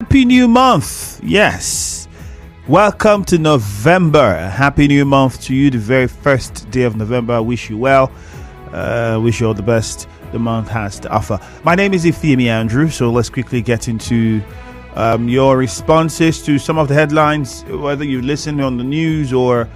Happy new month. Yes. Welcome to November. Happy new month to you. The very first day of November. I wish you well. Wish you all the best the month has to offer. My name is Ifemi Andrew. So let's quickly get into your responses to some of the headlines, whether you listen on the news or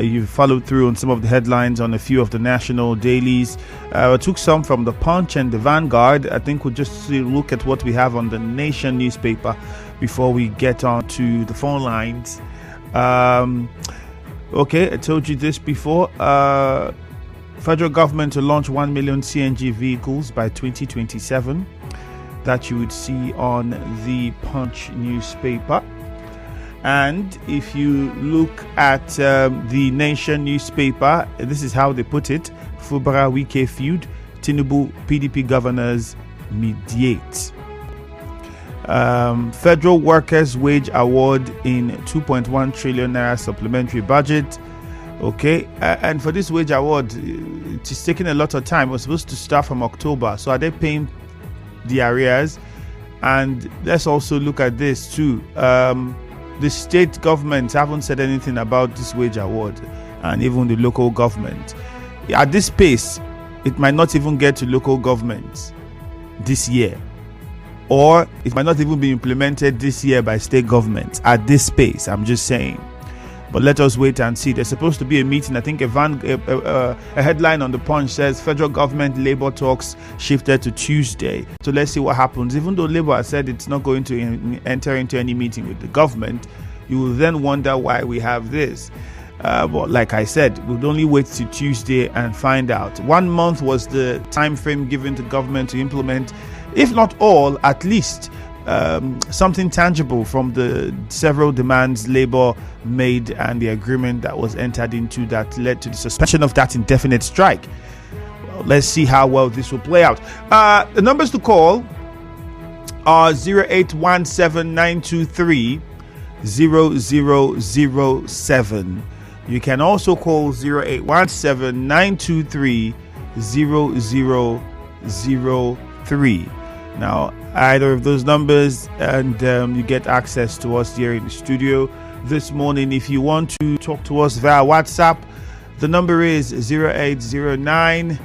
you followed through on some of the headlines on a few of the national dailies. I took some from the Punch and the Vanguard. I think we'll just look at what we have on the Nation newspaper before we get on to the phone lines. Okay, I told you this before. Federal government to launch 1 million CNG vehicles by 2027. That you would see on the Punch newspaper. And if you look at the Nation newspaper, this is how they put it. Fubara Wike feud, Tinubu PDP governors mediate. Federal workers wage award in 2.1 trillion naira supplementary budget. Okay, and for this wage award, it is taking a lot of time. It was supposed to start from October. So are they paying the arrears? And let's also look at this too. The state governments haven't said anything about this wage award, and even the local government. At this pace, it might not even get to local governments this year, or it might not even be implemented this year by state governments at this pace. I'm just saying. But let us wait and see. There's supposed to be a meeting. I think a headline on the Punch says federal government labor talks shifted to Tuesday. So let's see what happens. Even though Labour has said it's not going to enter into any meeting with the government, you will then wonder why we have this. But like I said, we'll only wait till Tuesday and find out. 1 month was the time frame given to government to implement, if not all, at least something tangible from the several demands Labour made and the agreement that was entered into that led to the suspension of that indefinite strike. Well, let's see how well this will play out. The numbers to call are 08179230007. You can also call 08179230003. Now, either of those numbers, and you get access to us here in the studio this morning. If you want to talk to us via WhatsApp, the number is 0809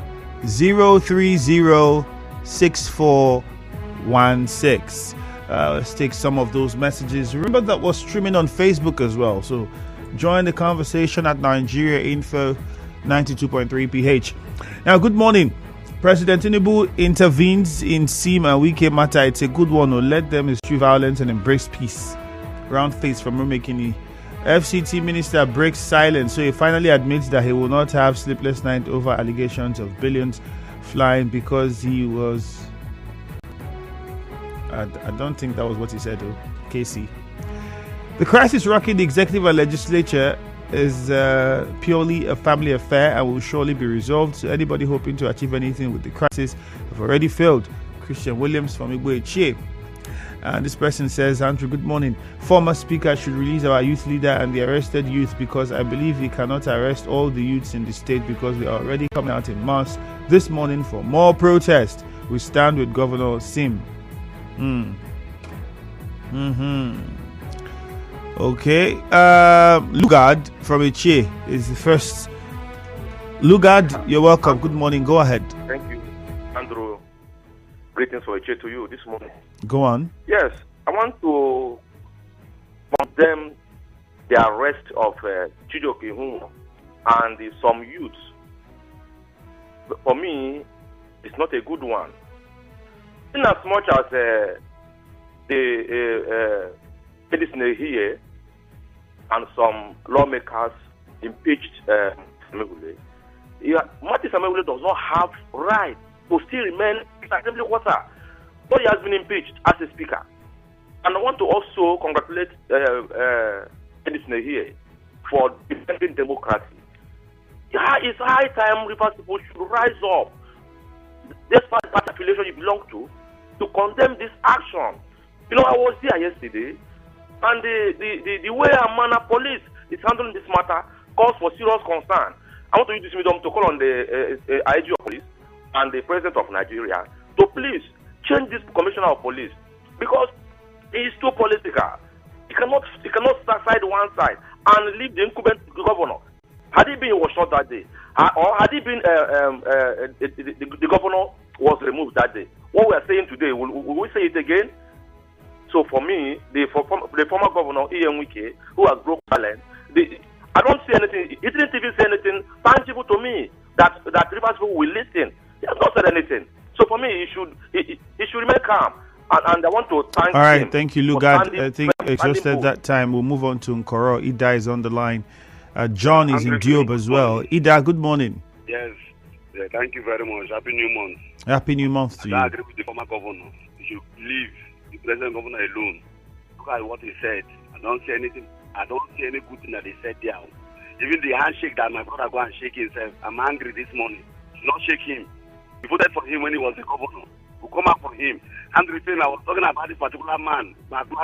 030 6416. Let's take some of those messages. Remember that we're streaming on Facebook as well, so join the conversation at Nigeria Info 92.3 PH. Now, good morning. President Tinubu intervenes in Sim and Wike matter. It's a good one. Let them eschew violence and embrace peace. Round face from Rumekini. FCT minister breaks silence, so he finally admits that he will not have sleepless night over allegations of billions flying because he was... I don't think that was what he said, though. KC. The crisis rocking the executive and legislature is purely a family affair and will surely be resolved. So anybody hoping to achieve anything with the crisis have already failed. Christian Williams from Igbo Eche. And this person says, Andrew, good morning. Former speaker should release our youth leader and the arrested youth because I believe he cannot arrest all the youths in the state because we are already coming out in mass this morning for more protest. We stand with Governor Sim. Okay, Lugard from Eche is the first. Lugard, you're welcome. Good morning. Go ahead. Thank you, Andrew. Greetings for Eche to you this morning. Go on. Yes, I want to condemn the arrest of Chijioke Ihunwo and some youths. For me, it's not a good one. In as much as the listener here and some lawmakers impeached Samewule. Martin Samewule does not have right to still remain Assembly quarter, but he has been impeached as a speaker. And I want to also congratulate the listener here for defending democracy. Yeah, it's high time Rivers people should rise up, despite what affiliation you belong to condemn this action. You know, I was there yesterday, and the way and manner police is handling this matter calls for serious concern. I want to use this medium to call on the IG of police and the president of Nigeria to please change this commissioner of police, because he is too political. He cannot side one side and leave the incumbent governor. Had he been, he was shot that day, or had he been the governor was removed that day. What we are saying today, will we say it again? So for me, the former governor Ian Wike, who has broken silence, I don't see anything. He didn't even say anything tangible to me that Rivers people will listen. He has not said anything. So for me, he should remain calm. And I want to thank him. All right, thank you, Lugard. I think exhausted that time. We'll move on to Nkoro. Ida is on the line. John is in Diob as well. Ida, good morning. Yes. Yeah, thank you very much. Happy New Month. Happy New Month to you. I agree with the former governor. You should leave the present governor alone. Look at what he said. I don't see any good thing that he said there. Even the handshake that my brother go and shake himself. I'm angry this morning. Not shake him. We voted for him when he was the governor. We come out for him. Andrew saying I was talking about this particular man,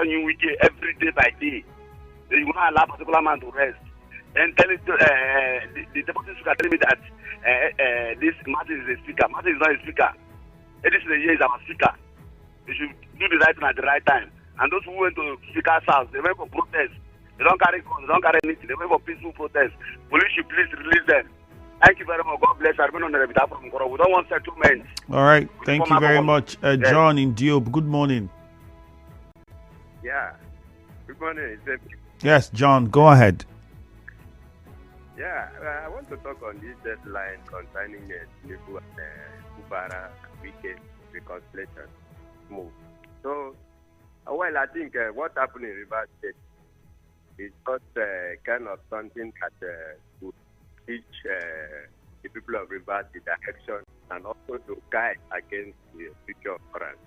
New Week every day by day. They will not allow a particular man to rest. And tell it the deputy speaker telling me that this Martin is a speaker. Martin is not a speaker. Edison is our speaker. They should do the right thing at the right time. And those who went to speaker's house, they went for protest. They don't carry guns, they don't carry anything. They went for peaceful protest. Police should please release them. Thank you very much. God bless. I've been on the Rebita from Nkoro. We don't want settlement. All right. Thank you very much. John in Diob, good morning. Yeah. Good morning. Yes, John, go ahead. Yeah, I want to talk on this deadline concerning Tinubu and Kubara weekend reconciliation move. So, well, I think what happened in Rivers State is just kind of something that would teach the people of Rivers the direction and also to guide against the future occurrence.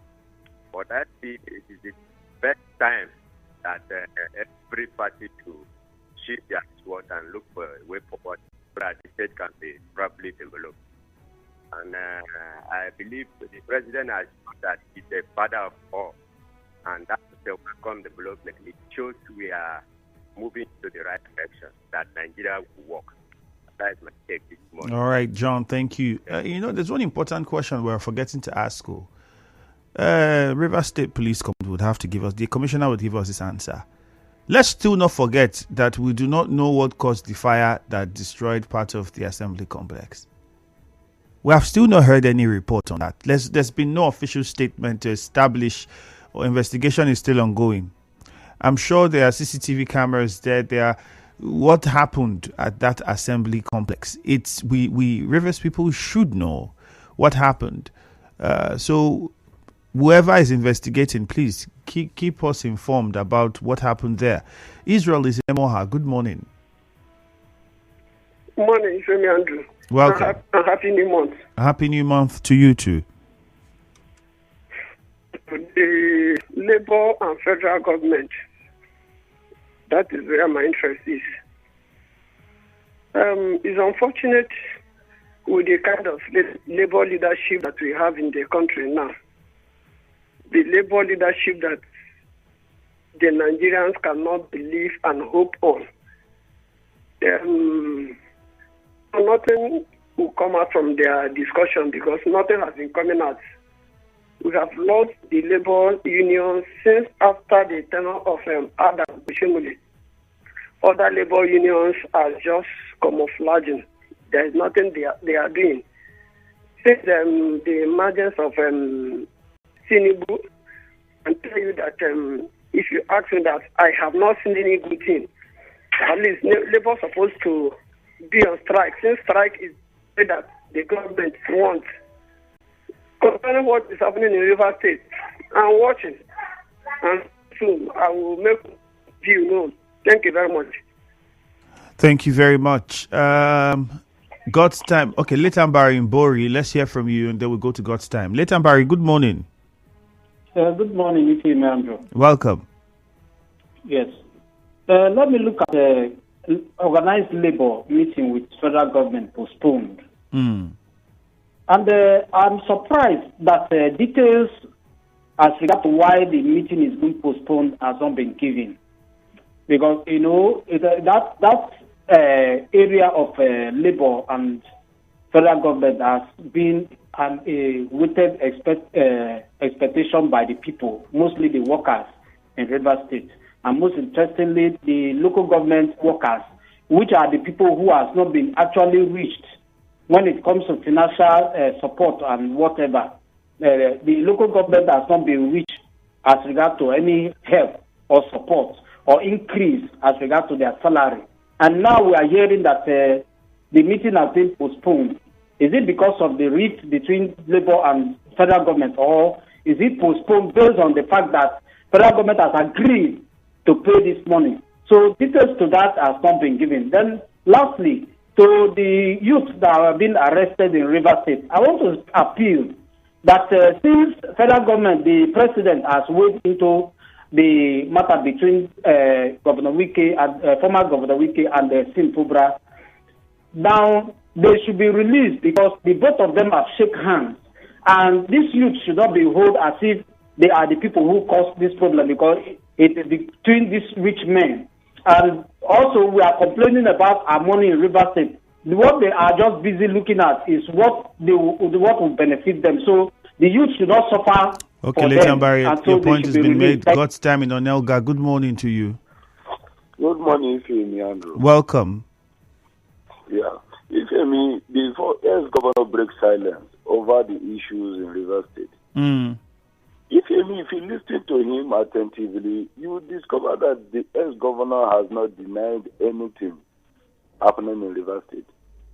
But I think it is the best time that every party to shift their sword and look for a way forward so that the state can be properly developed. And I believe the president has shown that he's a father of all, and that's the welcome development. It shows we are moving to the right direction, that Nigeria will work. That is my take this morning. All right, John, thank you. There's one important question we're forgetting to ask. Rivers State Police would have to give us, the commissioner would give us this answer. Let's still not forget that we do not know what caused the fire that destroyed part of the assembly complex. We have still not heard any report on that. There's been no official statement to establish, or investigation is still ongoing. I'm sure there are CCTV cameras there. What happened at that assembly complex? We Rivers people should know what happened. So whoever is investigating, please keep us informed about what happened there. Israel is in Emoha. Good morning. Good morning, Femi Andrew. Welcome. Happy New Month. Happy New Month to you too. The Labour and federal government, that is where my interest is. It's unfortunate with the kind of Labour leadership that we have in the country now. The Labour leadership that the Nigerians cannot believe and hope on. Nothing will come out from their discussion because nothing has been coming out. We have lost the Labour unions since after the tenure of Adam Bushimuli. Other Labour unions are just camouflaging. There is nothing they are doing. Since the emergence of Tinubu, I tell you that if you ask me that, I have not seen any good thing. At least Labour is supposed to be on strike. Since strike is that the government wants. Concerning what is happening in Rivers State, I'm watching. And soon I will make view known. Thank you very much. Thank you very much. God's time. Okay, Leighton Barry in Bori, let's hear from you and then we'll go to God's time. Leighton Barry, good morning. Good morning, Andrew. Welcome. Yes. Let me look at the organized labor meeting with federal government postponed. And I'm surprised that details as regard to why the meeting is being postponed has not been given. Because, that area of labor and federal government has been a weighted expectation by the people, mostly the workers in Rivers State. And most interestingly, the local government workers, which are the people who has not been actually reached when it comes to financial support and whatever. The local government has not been reached as regard to any help or support or increase as regard to their salary. And now we are hearing that the meeting has been postponed. Is it because of the rift between Labour and federal government, or is it postponed based on the fact that federal government has agreed to pay this money? So details to that has not been given. Then lastly, to the youth that have been arrested in Rivers State, I want to appeal that since federal government, the president has weighed into the matter between Governor Wike and former Governor Wike and Sim Fubara, now they should be released because the both of them have shake hands, and these youth should not be held as if they are the people who caused this problem, because it is between these rich men. And also we are complaining about our money in Rivers State. What they are just busy looking at is what will benefit them. So the youth should not suffer. Okay, Leighton Barry, your point has been made. God's time in Onelga. Good morning to you. Good morning, Ifemi Andrew. Welcome. Yeah. Ifemi, before ex-governor breaks silence over the issues in Rivers State, Ifemi, if you listen to him attentively, you will discover that the ex-governor has not denied anything happening in Rivers State.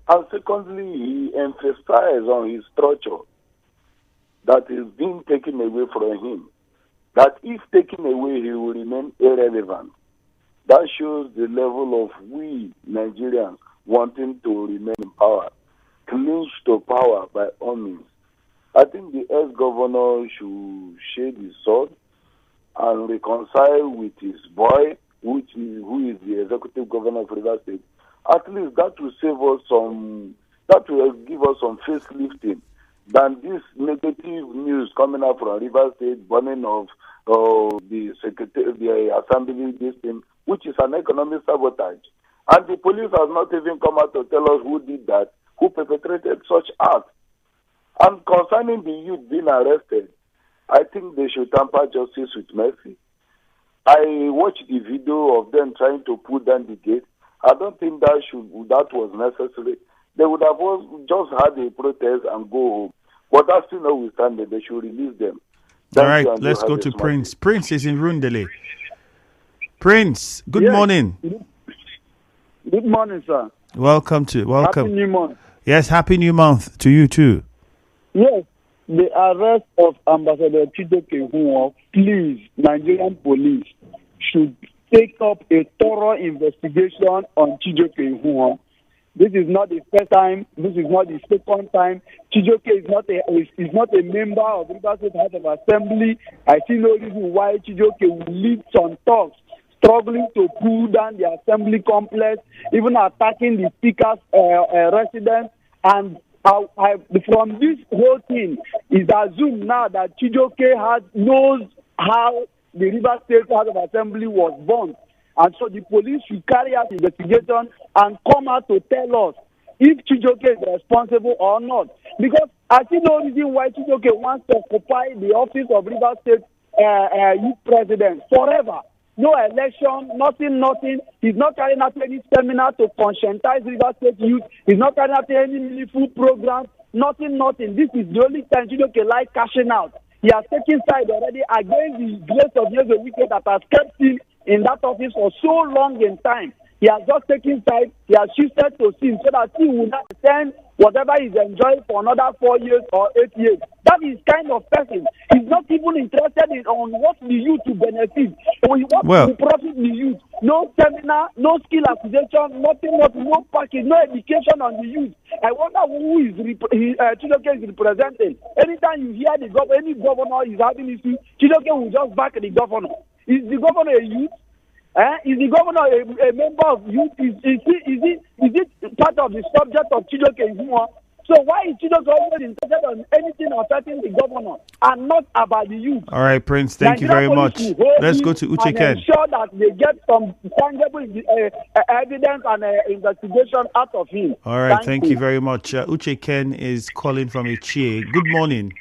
And secondly, he emphasized on his structure that is being taken away from him, that if taken away, he will remain irrelevant. That shows the level of we Nigerians wanting to remain in power, clinch to power by all means. I think the ex-governor should shade his sword and reconcile with his boy, who is the executive governor of Rivers State. At least that will save us that will give us some facelifting than this negative news coming out from Rivers State, burning of the assembly, this thing, which is an economic sabotage. And the police has not even come out to tell us who did that, who perpetrated such acts. And concerning the youth being arrested, I think they should tamper justice with mercy. I watched the video of them trying to pull down the gate. I don't think that was necessary. They would have just had a protest and go home. But that's still notwithstanding, they should release them. All right, let's go to Prince. Prince is in Rundele. Prince, good morning. Good morning, sir. Welcome. Happy New Month. Yes, Happy New Month to you too. Yes, the arrest of Ambassador Chidoke Ihunwa, please, Nigerian police should take up a thorough investigation on Chidoke Ihunwa. This is not the first time. This is not the second time. Chidoke is not a member of the Rivers State House of Assembly. I see no reason why Chidoke will lead some talks, struggling to pull down the assembly complex, even attacking the speaker's residence. And from this whole thing, is assumed now that Chidoke knows how the Rivers State House of Assembly was born. And so the police should carry out investigation and come out to tell us if Chidoke is responsible or not. Because I see no reason why Chidoke wants to occupy the office of Rivers State youth president forever. No election, nothing. He's not carrying out any seminar to conscientize Rivers State youth. He's not carrying out any meaningful program. Nothing. This is the only time Chidoke like cashing out. He has taken side already against the grace of Yezo Wike that has kept him in that office for so long in time. He has just taken side. He has shifted to sin so that he will not send whatever he's enjoying for another 4 years or 8 years. That is kind of person. He's not even interested on what the youth to benefit, or what will profit the youth. No seminar, no skill acquisition, nothing, no package, no education on the youth. I wonder who Chidoke is representing. Anytime you hear any governor is having issue, Chidoke will just back the governor. Is the governor a youth? Is the governor a member of youth? Is it part of the subject of Chidoke Ihunwa? So why is Chidoke always interested on anything affecting the governor and not about the youth? All right, Prince, thank you very much. Let's go to Uche Ken. And ensure that they get some tangible evidence and investigation out of him. All right, thank you very much. Uche Ken is calling from Echie. Good morning.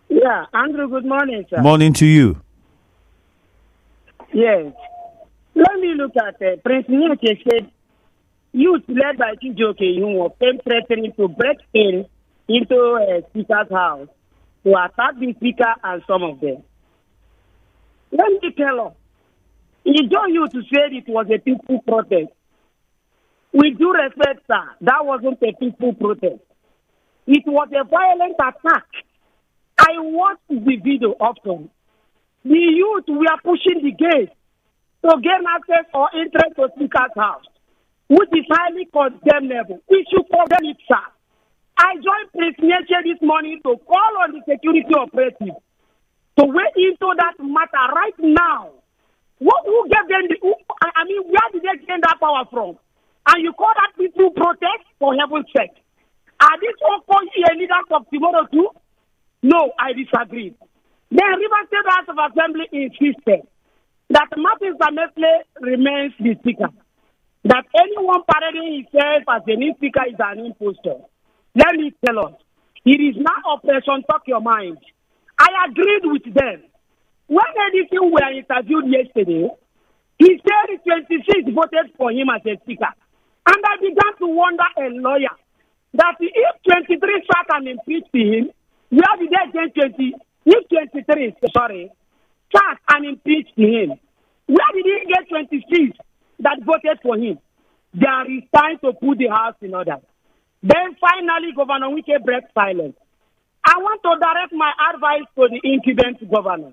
Yeah, Andrew, good morning, sir. Morning to you. Yes. Let me look at Prince Nyeke said, youth led by Chijioke who came threatening to break into Speaker's house to attack the Speaker and some of them. Let me tell us, it's just you to say it was a peaceful protest. With due respect, sir, that wasn't a peaceful protest. It was a violent attack. I watched the video often. The youth were pushing the gate to gain access or interest to Speaker's house, which is highly condemnable. We should condemn it, sir. I joined Prince Nyeke this morning to call on the security operative to weigh into that matter right now. Who gave them where did they gain that power from? And you call that peaceful protest, for heaven's sake? Are these all leaders of tomorrow too? No, I disagree. The River State House of Assembly insisted that Martin Zametle remains the Speaker. That anyone parading himself as a new Speaker is an impostor. Let me tell us, it is not Operation Talk Your Mind. I agreed with them. When Edison were interviewed yesterday, he said 26 voted for him as a Speaker. And I began to wonder, a lawyer, that if 23 sat and impeached him, where did they get 20? If 23, sat and impeached him, where did he get 26 that voted for him? There is time to put the house in order. Then finally, Governor Wike breaks silence. I want to direct my advice to the incumbent governor.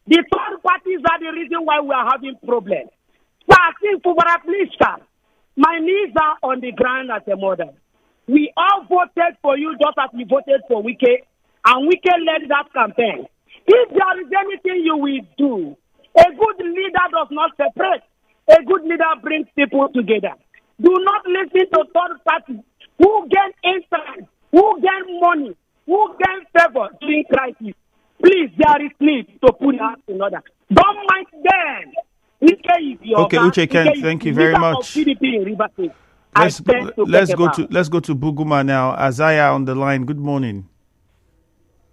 The third parties are the reason why we are having problems. So I think, please, sir, my knees are on the ground as a mother. We all voted for you just as we voted for Wike, and Wike led that campaign. If there is anything you will do, a good leader does not separate. A good leader brings people together. Do not listen to third parties who gain interest, who gain money, who gain favor during crisis. Please, there is need to put us in order. Don't mind them. Okay, Uche, thank you very much. Let's go to Buguma now. Azaya on the line. Good morning.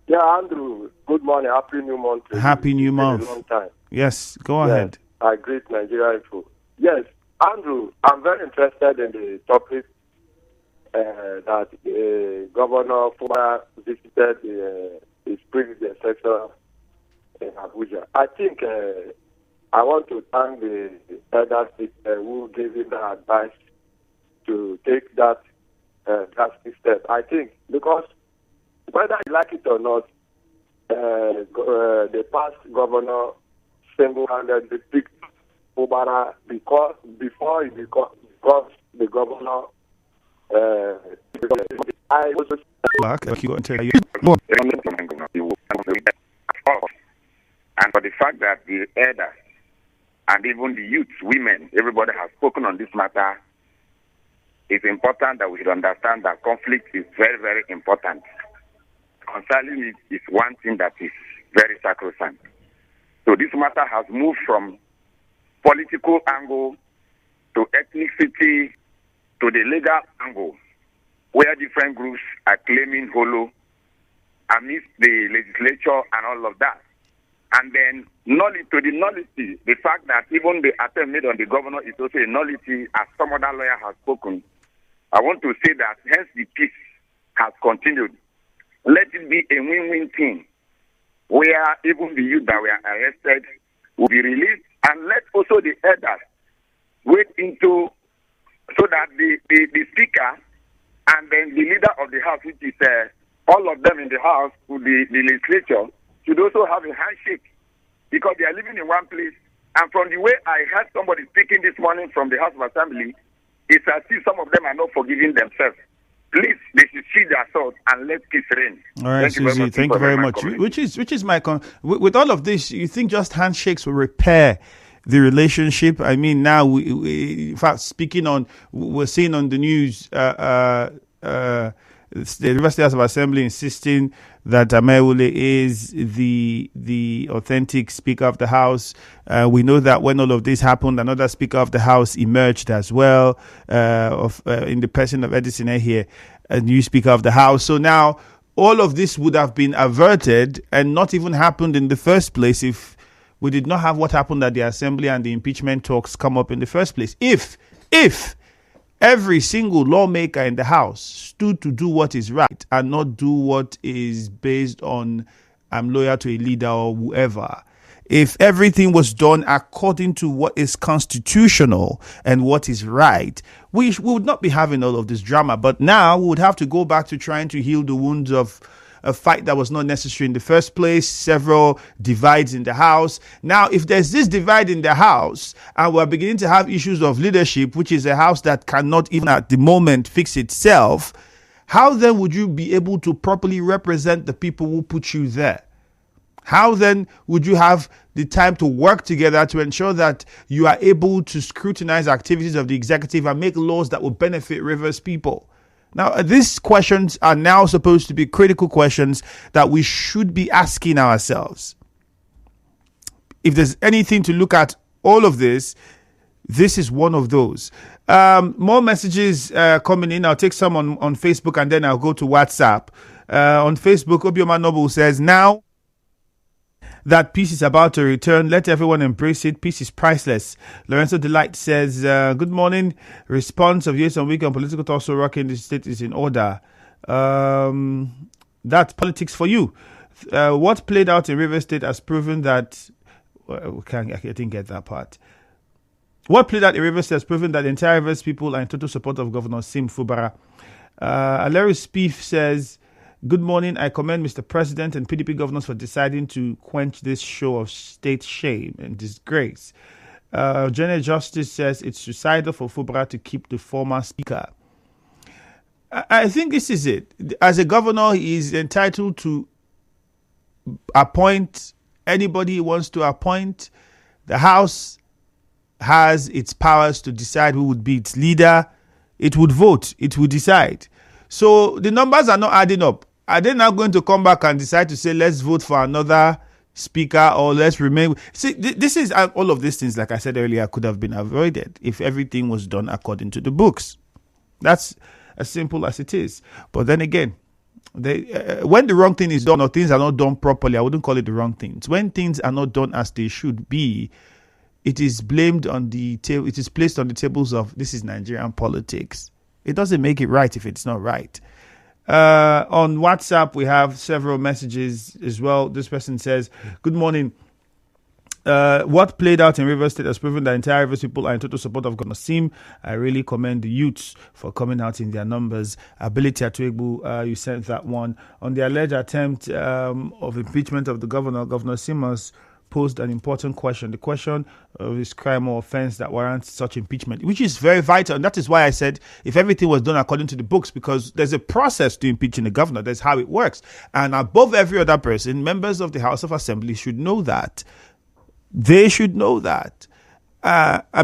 Yeah, Andrew. Good morning. Happy New Month. Happy New Month. Long time. Yes, go ahead. I greet Nigeria Info. Yes, Andrew. I'm very interested in the topic that Governor Fubara visited his predecessor in Abuja. I think I want to thank the elders who gave him the advice to take that drastic step. I think because whether you like it or not, the past governor single-handedly picked Fubara because before he becomes the governor. I was and for the fact that the elders and even the youth, women, everybody has spoken on this matter, it's important that we should understand that conflict is very, very important. Concerning it is one thing that is very sacrosanct. So this matter has moved from political angle to ethnicity to the legal angle, where different groups are claiming holo amidst the legislature and all of that. And then nullity, the fact that even the attempt made on the governor is also a nullity, as some other lawyer has spoken. I want to say that hence the peace has continued. Let it be a win-win thing, where even the youth that were arrested will be released, and let also the elders wait into, so that the speaker and then the leader of the house, which is all of them in the house, to the legislature, should also have a handshake, because they are living in one place. And from the way I heard somebody speaking this morning from the House of Assembly, it's as if some of them are not forgiving themselves. Please, they should see their thoughts and let peace reign. All right, Susie, thank you very much. Which is my with all of this, you think just handshakes will repair the relationship? I mean, now we in fact, we're seeing on the news, the University House of Assembly insisting that Amaewhule is the authentic Speaker of the House. We know that when all of this happened, another Speaker of the House emerged as well, in the person of Edison Ehie, a new Speaker of the House. So now all of this would have been averted and not even happened in the first place if we did not have what happened at the assembly and the impeachment talks come up in the first place. If every single lawmaker in the House stood to do what is right and not do what is based on I'm loyal to a leader or whoever, if everything was done according to what is constitutional and what is right, we would not be having all of this drama. But now we would have to go back to trying to heal the wounds of a fight that was not necessary in the first place, several divides in the House. Now, if there's this divide in the House and we're beginning to have issues of leadership, which is a House that cannot even at the moment fix itself, how then would you be able to properly represent the people who put you there? How then would you have the time to work together to ensure that you are able to scrutinize activities of the executive and make laws that will benefit Rivers people? Now, these questions are now supposed to be critical questions that we should be asking ourselves. If there's anything to look at all of this, this is one of those. More messages coming in. I'll take some on Facebook and then I'll go to WhatsApp. On Facebook, Obioma Noble says, now that peace is about to return, let everyone embrace it. Peace is priceless. Lorenzo Delight says, good morning. Response of Yes on Week on political talk so rocking the state is in order. That's politics for you. What played out in Rivers State has proven that I didn't get that part. What played out in Rivers State has proven that the entire Rivers people are in total support of Governor Sim Fubara. Larry Spieth says, good morning. I commend Mr. President and PDP governors for deciding to quench this show of state shame and disgrace. Janet Justice says it's suicidal for Fubara to keep the former speaker. I think this is it. As a governor, he is entitled to appoint anybody he wants to appoint. The House has its powers to decide who would be its leader. It would vote. It would decide. So the numbers are not adding up. Are they now going to come back and decide to say, let's vote for another speaker or let's remain? See, this is all of these things, like I said earlier, could have been avoided if everything was done according to the books. That's as simple as it is. But then again, when the wrong thing is done or things are not done properly, I wouldn't call it the wrong things. When things are not done as they should be, it is blamed on the table. It is placed on the tables of this is Nigerian politics. It doesn't make it right if it's not right. On WhatsApp, we have several messages as well. This person says, good morning. What played out in Rivers State has proven that entire Rivers people are in total support of Governor Sim. I really commend the youths for coming out in their numbers. Ability Atuegbu, you sent that one. On the alleged attempt of impeachment of the governor, Governor Sim has posed an important question. The question of his crime or offense that warrants such impeachment, which is very vital. And that is why I said if everything was done according to the books, because there's a process to impeaching the governor. That's how it works. And above every other person, members of the House of Assembly should know that. They should know that.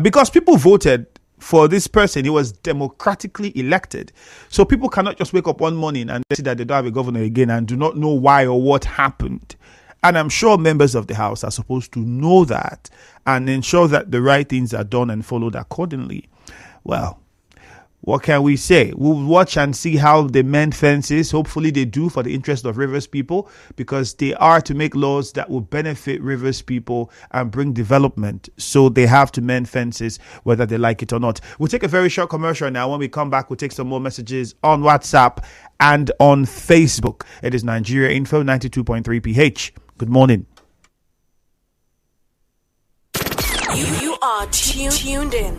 Because people voted for this person. He was democratically elected. So people cannot just wake up one morning and see that they don't have a governor again and do not know why or what happened. And I'm sure members of the House are supposed to know that and ensure that the right things are done and followed accordingly. Well, what can we say? We'll watch and see how they mend fences. Hopefully they do for the interest of Rivers people, because they are to make laws that will benefit Rivers people and bring development. So they have to mend fences whether they like it or not. We'll take a very short commercial now. When we come back, we'll take some more messages on WhatsApp and on Facebook. It is Nigeria Info 92.3 PH. Good morning. You are tuned in.